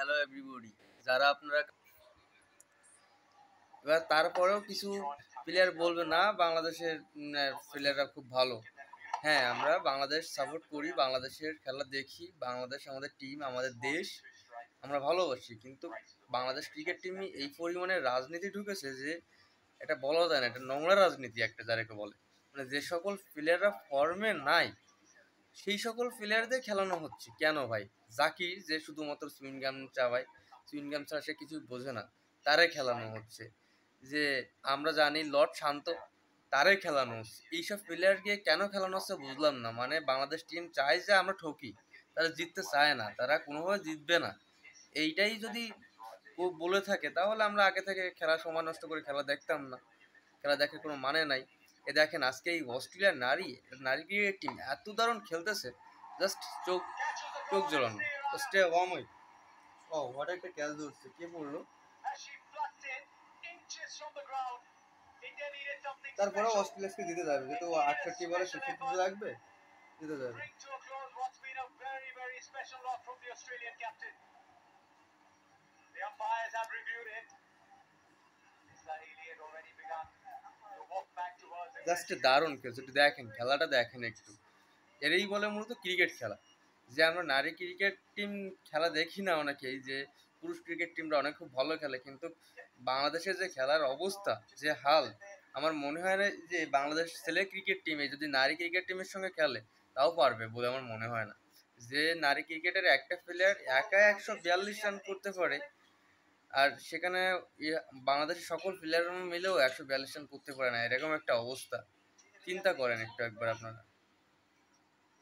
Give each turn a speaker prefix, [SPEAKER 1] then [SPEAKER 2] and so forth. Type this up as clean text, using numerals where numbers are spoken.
[SPEAKER 1] Hello everybody. যারা আপনারা এবার তারপরেও কিছু প্লেয়ার বলবে না বাংলাদেশের প্লেয়াররা খুব ভালো। হ্যাঁ, আমরা বাংলাদেশ সাপোর্ট করি, বাংলাদেশের খেলা দেখি, বাংলাদেশ আমাদের টিম, আমাদের দেশ, আমরা ভালোবাসি। কিন্তু বাংলাদেশ ক্রিকেট টিমই এই পরিমাণে রাজনীতি ঢুকেছে যে এটা বলা যায় না, এটা নোংরা রাজনীতি একটা যারাকে বলে। মানে যে সকল প্লেয়াররা ফর্মে নাই সেই সকল প্লেয়ারদের খেলানো হচ্ছে কেন ভাই? জাকির যে শুধুমাত্র সুইংগাম চাবায়, সুইংগাম ছাড়া সে কিছুই বোঝে না, তারে খেলানো হচ্ছে। যে আমরা জানি লর্ড শান্ত, তারে খেলানো হচ্ছে। এইসব প্লেয়ারকে কেন খেলানো হচ্ছে বুঝলাম না। মানে বাংলাদেশ টিম চায় যে আমরা ঠকি, তারা জিততে চায় না, তারা কোনোভাবে জিতবে না। এইটাই যদি ও বলে থাকে তাহলে আমরা আগে থেকে খেলার সময় নষ্ট করে খেলা দেখতাম না, খেলা দেখার কোনো মানে নাই। এ দেখেন আজকে এই অস্ট্রেলিয়ার নারী ক্রিকেট টিম এত দারুণ খেলতেছে, জাস্ট চোখ চোখ জোড়ানো। স্টে ওয়ার্ম উইথ ও হোয়াট একটা ক্যাচ ধরছে, কে পড়লো? তারপরে অস্ট্রেলিয়াকে দিতে যাবে, যেহেতু 68 বলে 66 লাগবে, দিতে যাবে। জাস্ট দারুণ খেলছে, একটু দেখেন খেলাটা, দেখেন একটু। এরই বলে মূলত ক্রিকেট খেলা। যে আমরা নারী ক্রিকেট টিম খেলা দেখি না অনেকেই, যে পুরুষ ক্রিকেট টিমরা অনেক খুব ভালো খেলে, কিন্তু বাংলাদেশের যে খেলার অবস্থা, যে হাল, আমার মনে হয় না যে বাংলাদেশ ছেলে ক্রিকেট টিমে যদি নারী ক্রিকেট টিমের সঙ্গে খেলে তাও পারবে বলে আমার মনে হয় না। যে নারী ক্রিকেটের একটা প্লেয়ার একা 142 রান করতে পারে, আর সেখানে বাংলাদেশের সকল প্লেয়ার মিলেও 142 রান করতে পারে না, এরকম একটা অবস্থা। চিন্তা করেন একটু একবার আপনারা।